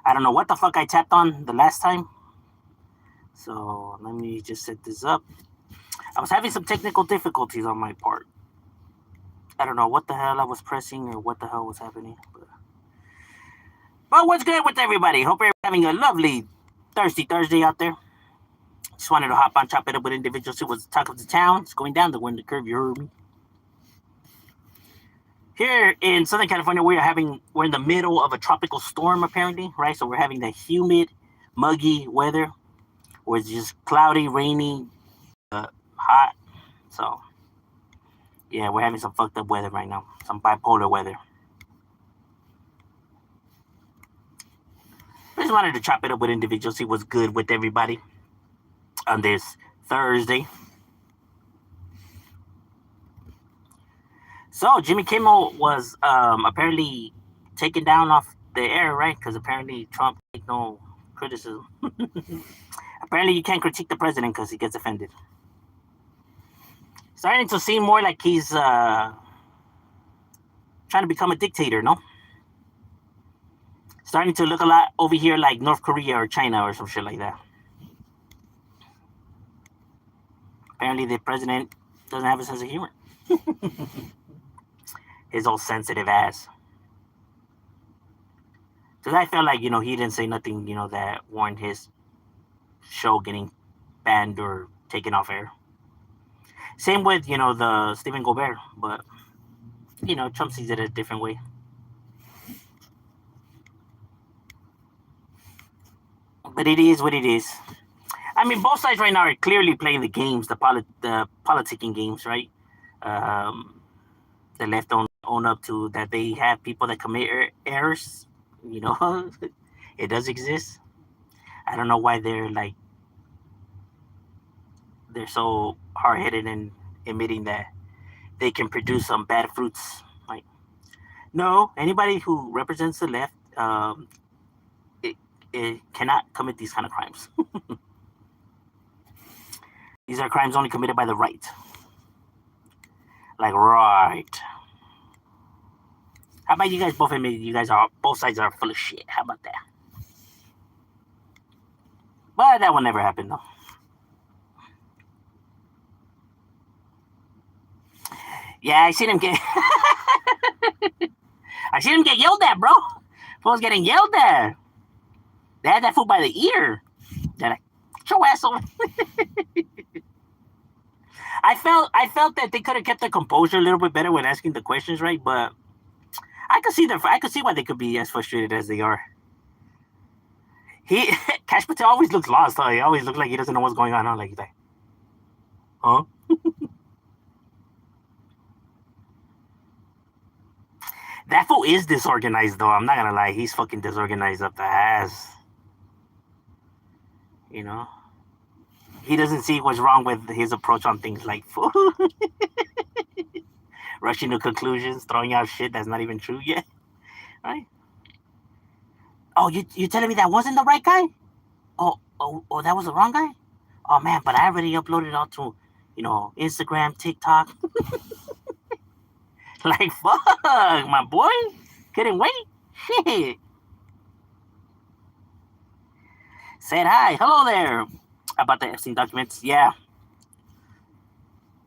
I don't know what the fuck I tapped on the last time. So let me just set this up. I was having some technical difficulties on my part. I don't know what the hell I was pressing or what the hell was happening. But what's good with everybody? Hope you're having a lovely Thirsty Thursday out there. Just wanted to hop on, chop it up with individuals who was the talk of the town. It's going down the wind, the curve, you heard me. Here in Southern California, we're in the middle of a tropical storm apparently, right? So we're having the humid, muggy weather, where it's just cloudy, rainy, hot. So yeah, we're having some fucked up weather right now, some bipolar weather. I just wanted to chop it up with individuals, see what's good with everybody on this Thursday. So Jimmy Kimmel was apparently taken down off the air, right? Because apparently Trump take no criticism. Apparently you can't critique the president because he gets offended. Starting to seem more like he's trying to become a dictator, no? Starting to look a lot over here like North Korea or China or some shit like that. Apparently the president doesn't have a sense of humor. His old sensitive ass. Because I felt like, he didn't say nothing, that warranted his show getting banned or taken off air. Same with, the Stephen Colbert. But, Trump sees it a different way. But it is what it is. I mean, both sides right now are clearly playing the games, the politicking games, right? The left own up to that they have people that commit errors. It does exist. I don't know why they're so hard headed in admitting that they can produce some bad fruits. Like, no, anybody who represents the left, it cannot commit these kind of crimes. These are crimes only committed by the right. Like, right. How about you guys both admit both sides are full of shit? How about that? But that will never happen though. Yeah, I seen him get yelled at, bro. Fool's getting yelled at. They had that fool by the ear. They're like, get your ass over. I felt that they could have kept their composure a little bit better when asking the questions, right? But I could see why they could be as frustrated as they are. Cash Patel always looks lost. Huh? He always looks like he doesn't know what's going on. Like he's like, huh? That fool is disorganized, though. I'm not gonna lie. He's fucking disorganized up the ass. He doesn't see what's wrong with his approach on things like food. Rushing to conclusions, throwing out shit that's not even true yet. Right? Oh, you telling me that wasn't the right guy? Oh, that was the wrong guy? Oh man, but I already uploaded it all to, Instagram, TikTok. Like fuck, my boy. Couldn't wait. Shit. Said hi. Hello there. About the Epstein documents. Yeah.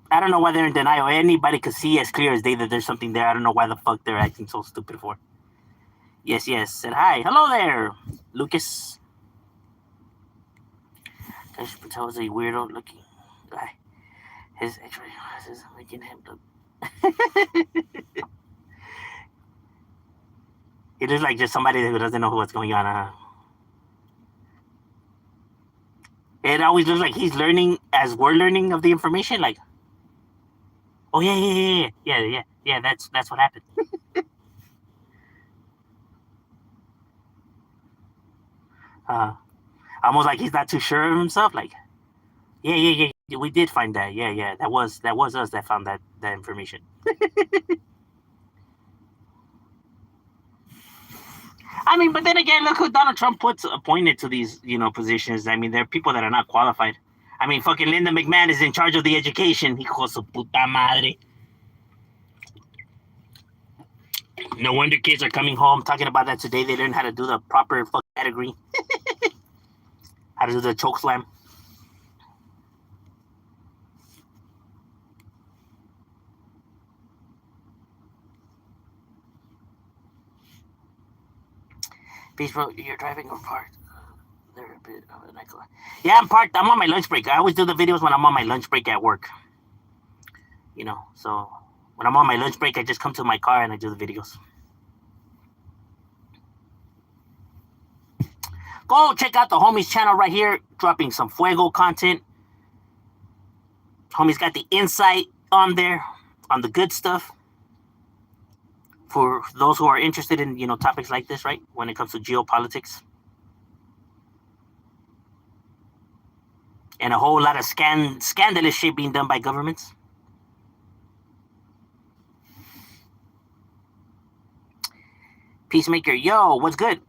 I don't know why they're in denial. Anybody could see as clear as day that there's something there. I don't know why the fuck they're acting so stupid for. Yes. Said hi. Hello there, Lucas. Cash Patel is a weirdo looking guy. His X-ray is making him look. He looks like just somebody who doesn't know what's going on. It always looks like he's learning as we're learning of the information. Like, oh yeah. That's what happened. Almost like he's not too sure of himself. Like, yeah. We did find that. Yeah. That was us that found that information. I mean, but then again, look who Donald Trump puts appointed to these, positions. I mean, there are people that are not qualified. I mean, fucking Linda McMahon is in charge of the education. Hijo su puta madre. No wonder kids are coming home talking about that today. They learned how to do the proper fucking category, how to do the choke slam. Peace, bro. You're driving or parked? They're a bit of a nightclub. Yeah, I'm parked. I'm on my lunch break. I always do the videos when I'm on my lunch break at work. You know, so when I'm on my lunch break, I just come to my car and I do the videos. Go check out the homie's channel right here, dropping some Fuego content. Homie's got the insight on there, on the good stuff. For those who are interested in, you know, topics like this, right? When it comes to geopolitics. And a whole lot of scandalous shit being done by governments. Peacemaker, yo, what's good?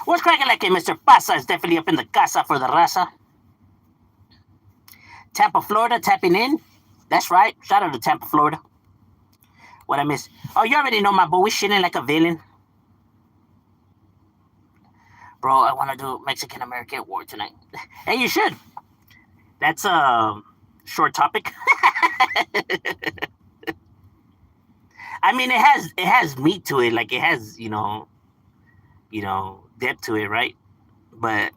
What's cracking like it, Mr. Pasa is definitely up in the casa for the raza. Tampa, Florida, tapping in. That's right. Shout out to Tampa, Florida. What I miss? Oh, you already know my boy. We shitting like a villain. Bro, I want to do Mexican-American war tonight. Hey, you should. That's a short topic. I mean, it has meat to it. Like, it has, you know, depth to it, right? But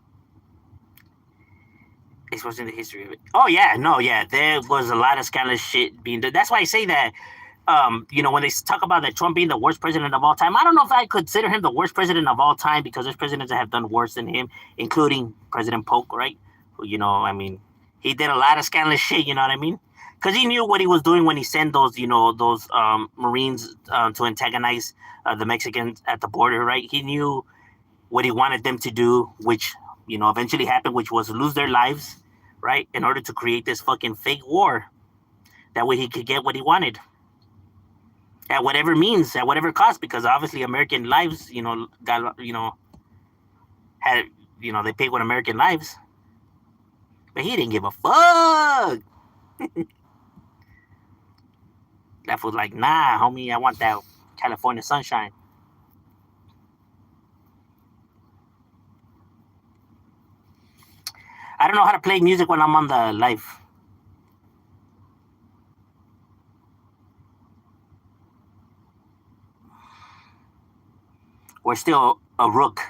exposing the history of it. Oh yeah, no, yeah, there was a lot of scandalous shit being done. That's why I say that. You know, when they talk about that Trump being the worst president of all time, I don't know if I consider him the worst president of all time because there's presidents that have done worse than him, including President Polk, right? Who, you know, I mean, he did a lot of scandalous shit. You know what I mean? Because he knew what he was doing when he sent those, you know, those Marines to antagonize the Mexicans at the border, right? He knew what he wanted them to do, which, you know, eventually happened, which was lose their lives, right? In order to create this fucking fake war. That way he could get what he wanted. At whatever means, at whatever cost, because obviously American lives, you know, got, you know, had, you know, they paid with American lives. But he didn't give a fuck. That was like, nah, homie, I want that California sunshine. I don't know how to play music when I'm on the live. We're still a rook.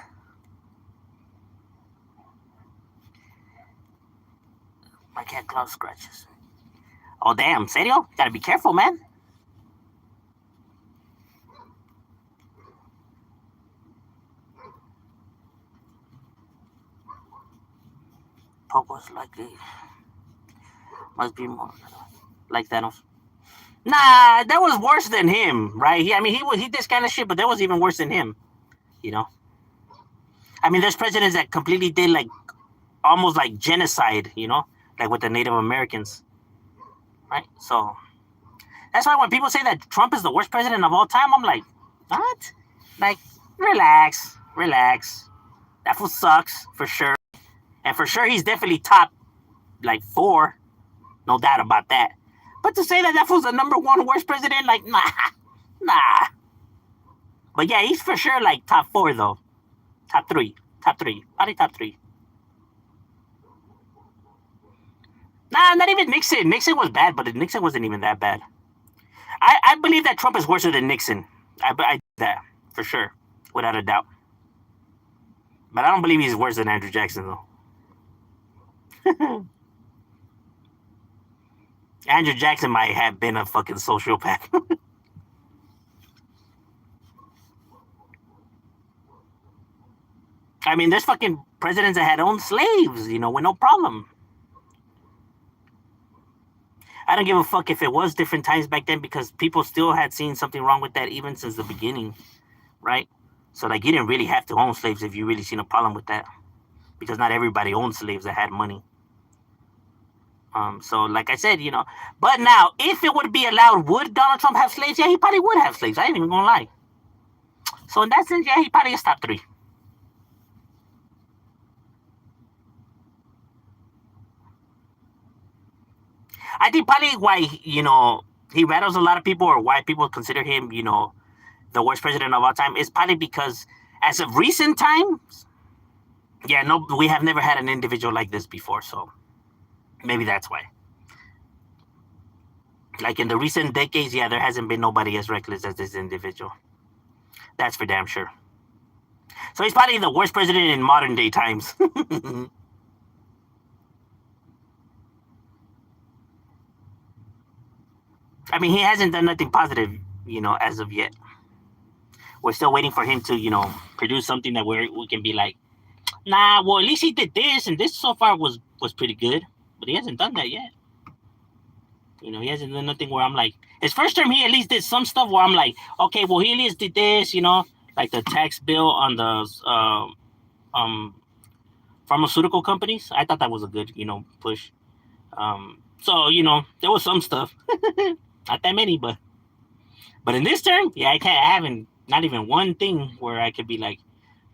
My cat claw scratches. Oh, damn. Serio? Gotta be careful, man. Popo's likely. Must be more like Thanos. Nah, that was worse than him, right? I mean, he did this kind of shit, but that was even worse than him. You know. I mean, there's presidents that completely did like almost like genocide. You know, like with the Native Americans, right? So that's why when people say that Trump is the worst president of all time, I'm like, what? Like, relax, relax. That fool sucks for sure, and for sure he's definitely top like 4, no doubt about that. But to say that that fool's the number 1 worst president, like, nah, nah. But yeah, he's for sure like top 4 though, top 3, probably top 3. Nah, not even Nixon. Nixon was bad, but Nixon wasn't even that bad. I believe that Trump is worse than Nixon. I that for sure, without a doubt. But I don't believe he's worse than Andrew Jackson though. Andrew Jackson might have been a fucking sociopath. I mean, there's fucking presidents that had owned slaves, you know, with no problem. I don't give a fuck if it was different times back then because people still had seen something wrong with that even since the beginning, right? So like you didn't really have to own slaves if you really seen a problem with that, because not everybody owned slaves that had money. So like I said, you know, but now if it would be allowed, would Donald Trump have slaves? Yeah, he probably would have slaves. I ain't even gonna lie. So in that sense, yeah, he probably is top 3. I think probably why, you know, he rattles a lot of people, or why people consider him, the worst president of all time, is probably because as of recent times, yeah, no, we have never had an individual like this before. So maybe that's why. Like in the recent decades, yeah, there hasn't been nobody as reckless as this individual. That's for damn sure. So he's probably the worst president in modern day times. I mean, he hasn't done nothing positive, as of yet. We're still waiting for him to, produce something that we can be like, nah, well, at least he did this, and this so far was pretty good. But he hasn't done that yet. He hasn't done nothing where I'm like, his first term, he at least did some stuff where I'm like, okay, well, he at least did this, like the tax bill on the pharmaceutical companies. I thought that was a good, push. So, there was some stuff. Not that many, but in this term, yeah, I haven't, not even one thing where I could be like,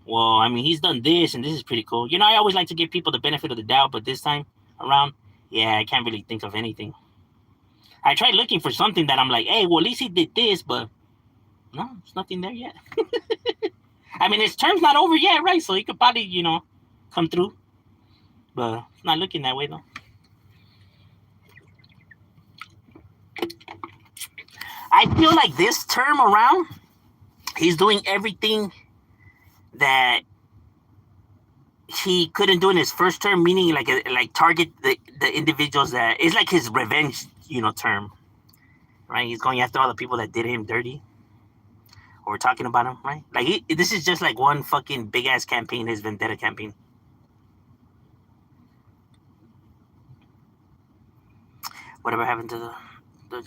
well, I mean, he's done this and this is pretty cool. I always like to give people the benefit of the doubt, but this time around, yeah, I can't really think of anything. I tried looking for something that I'm like, hey, well, at least he did this, but no, there's nothing there yet. I mean, his term's not over yet, right? So he could probably, come through, but it's not looking that way, though. I feel like this term around, he's doing everything that he couldn't do in his first term, meaning like target the individuals that it's like his revenge, term, right? He's going after all the people that did him dirty, or we're talking about him, right? Like this is just like one fucking big ass campaign, his vendetta campaign. Whatever happened to the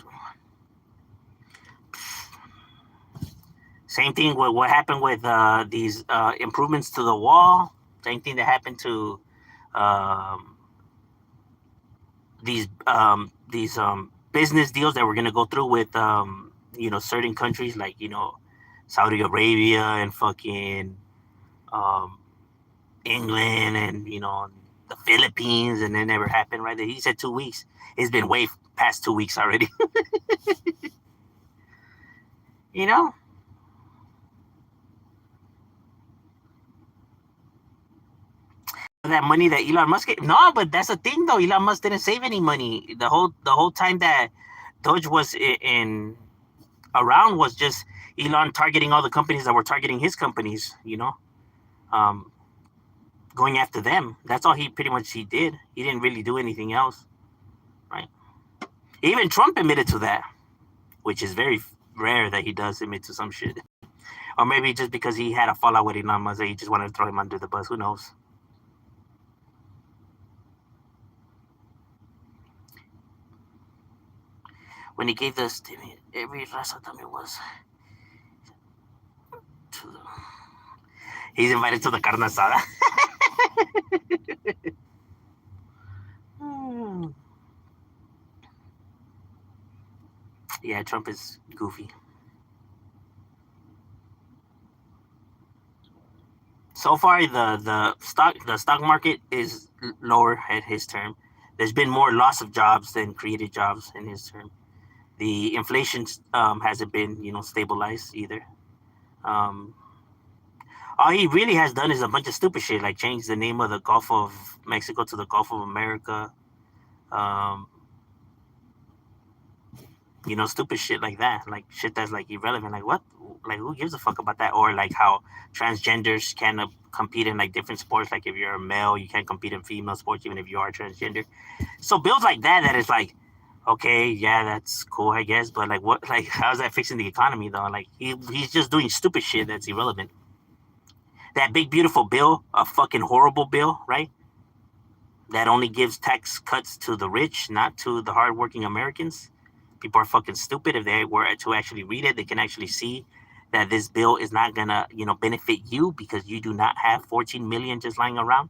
same thing with what happened with these improvements to the wall. Same thing that happened to um, these business deals that we're gonna go through with certain countries like Saudi Arabia and fucking um, England and the Philippines, and it never happened. Right? He said 2 weeks. It's been way past 2 weeks already. you know. That money that Elon Musk gave. No, but that's the thing though. Elon Musk didn't save any money. The whole time that Doge was in around was just Elon targeting all the companies that were targeting his companies. Um, going after them. That's all he pretty much he did. He didn't really do anything else, right? Even Trump admitted to that, which is very rare that he does admit to some shit. Or maybe just because he had a fallout with Elon Musk, he just wanted to throw him under the bus. Who knows? When he gave the every last time it was to the, he's invited to the carne asada. Yeah, Trump is goofy. So far, the stock market is lower at his term. There's been more loss of jobs than created jobs in his term. The inflation hasn't been stabilized either. Um, all he really has done is a bunch of stupid shit, like change the name of the Gulf of Mexico to the Gulf of America. Um, stupid shit like that, like shit that's like irrelevant. Like what? Like who gives a fuck about that? Or like how transgenders can compete in like different sports. Like if you're a male, you can't compete in female sports, even if you are transgender. So bills like that is like, okay, yeah, that's cool, I guess. But like, what? Like, how's that fixing the economy though? Like he's just doing stupid shit that's irrelevant. That big beautiful bill, a fucking horrible bill, right? That only gives tax cuts to the rich, not to the hardworking Americans. People are fucking stupid. If they were to actually read it, they can actually see that this bill is not gonna, benefit you because you do not have 14 million just lying around.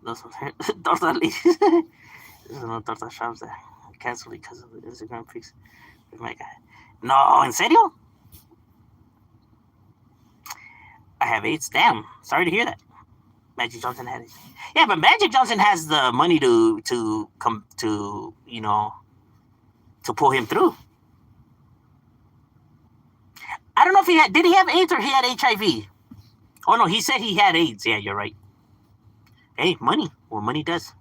Those torta There's no torta shops that canceled because of the Instagram fix. My God. No, en serio? I have AIDS. Damn, sorry to hear that. Magic Johnson had it. Yeah, but Magic Johnson has the money to come to to pull him through. I don't know if did he have AIDS or he had HIV? Oh no, he said he had AIDS. Yeah, you're right. Hey, money. Well, money does.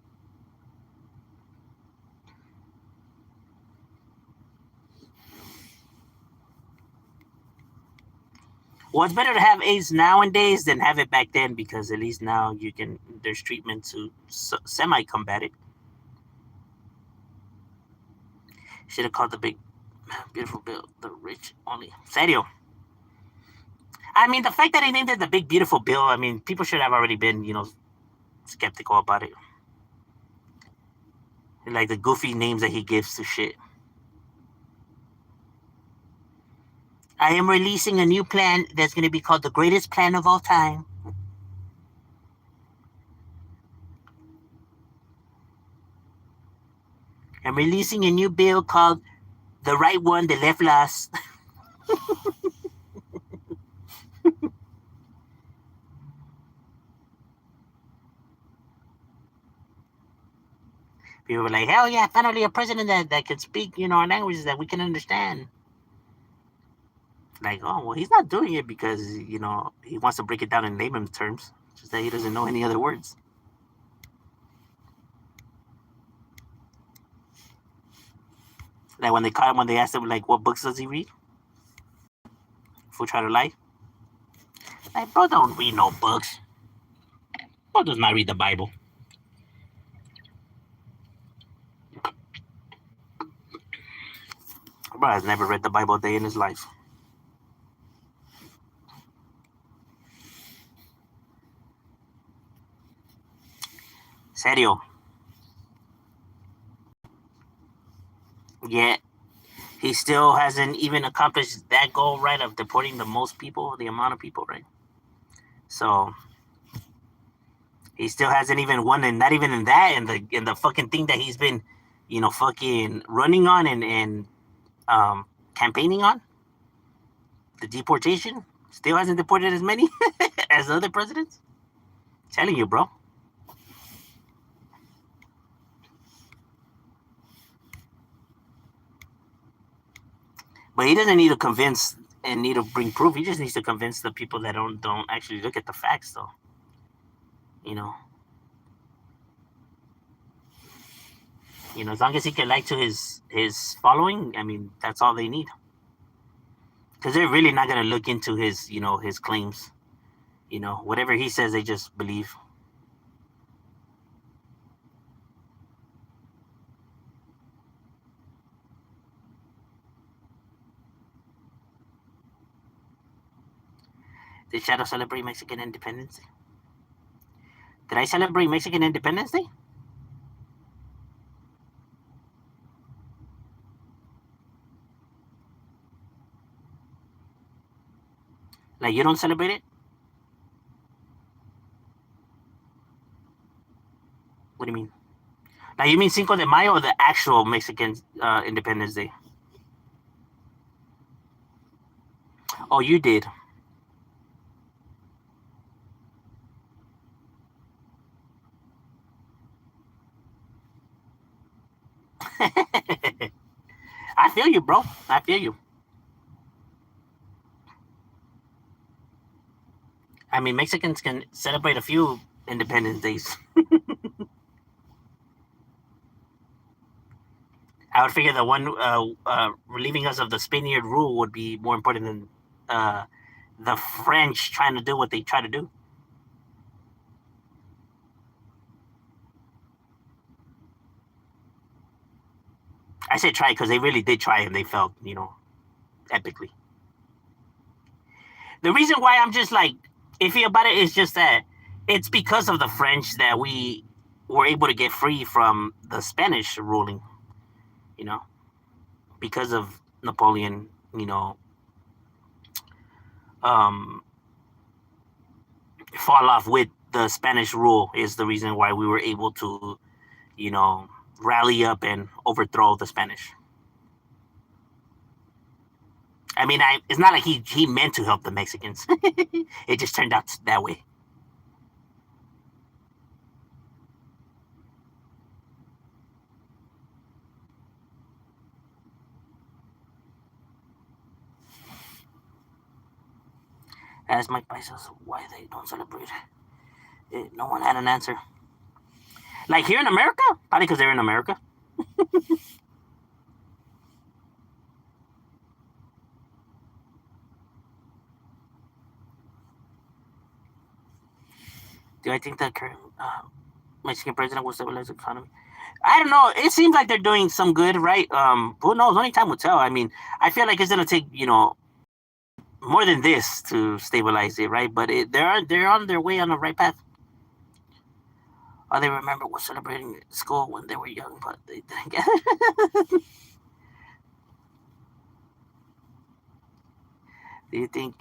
Well, it's better to have AIDS nowadays than have it back then because at least now there's treatment to semi combat it. Should have called the big beautiful bill the rich only. Serio. I mean, the fact that he named it the big beautiful bill, I mean, people should have already been, skeptical about it. Like the goofy names that he gives to shit. I am releasing a new plan that's going to be called the greatest plan of all time. I'm releasing a new bill called the right one, the left last. People were like, hell yeah, finally a president that can speak, our languages that we can understand. Like, oh, well, he's not doing it because, he wants to break it down in layman terms. Just that he doesn't know any other words. Like when they caught him, when they asked him, like, what books does he read? Fool try to lie. Like, bro, don't read no books. Bro does not read the Bible. Bro has never read the Bible a day in his life. Serio. Yet, he still hasn't even accomplished that goal, right, of deporting the most people, the amount of people, right? So, he still hasn't even won, and not even in that, in the fucking thing that he's been, fucking running on and campaigning on, the deportation. Still hasn't deported as many as other presidents. I'm telling you, bro. But he doesn't need to convince and need to bring proof. He just needs to convince the people that don't actually look at the facts, though. As long as he can lie to his following, I mean, that's all they need. Because they're really not gonna look into his claims. Whatever he says, they just believe. Did Shadow celebrate Mexican Independence Day? Did I celebrate Mexican Independence Day? Like, you don't celebrate it? What do you mean? Like, you mean Cinco de Mayo or the actual Mexican Independence Day? Oh, you did. I feel you, bro. I feel you. I mean, Mexicans can celebrate a few Independence Days. I would figure the one relieving us of the Spaniard rule would be more important than the French trying to do what they try to do. I say try because they really did try and they failed, epically. The reason why I'm just like iffy about it is just that it's because of the French that we were able to get free from the Spanish ruling, because of Napoleon, fall off with the Spanish rule is the reason why we were able to, rally up and overthrow the Spanish. I mean, it's not like he meant to help the Mexicans. It just turned out that way. Ask Mike Paisos why they don't celebrate. No one had an answer. Like here in America? Probably because they're in America. Do I think that current Mexican president will stabilize the economy? I don't know. It seems like they're doing some good, right? Who knows? Only time will tell. I mean, I feel like it's gonna take more than this to stabilize it, right? But they're on their way on the right path. All they remember was celebrating school when they were young, but they didn't get it. Do you think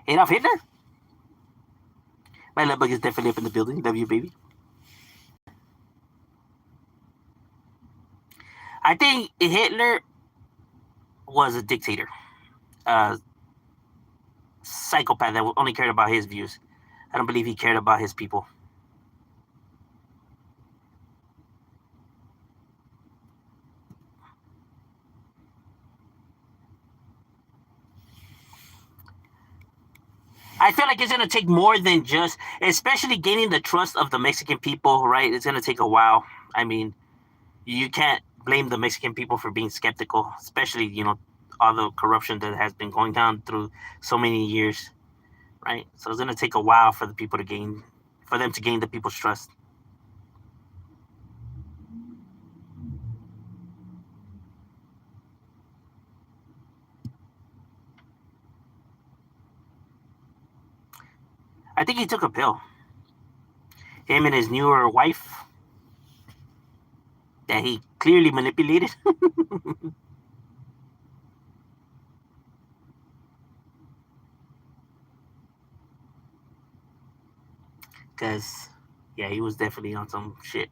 Adolf Hitler? My love bug is definitely up in the building. Love you, baby. I think Hitler was a dictator, a psychopath that only cared about his views. I don't believe he cared about his people. I feel like it's going to take more than just, especially gaining the trust of the Mexican people, right? It's going to take a while. I mean, you can't blame the Mexican people for being skeptical, especially, all the corruption that has been going down through so many years, right? So it's going to take a while for them to gain the people's trust. I think he took a pill. Him and his newer wife that he clearly manipulated. Because, yeah, he was definitely on some shit.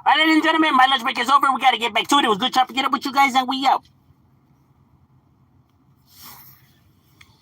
All right, ladies and gentlemen, my lunch break is over. We got to get back to it. It was good chopping it up with you guys, and we out.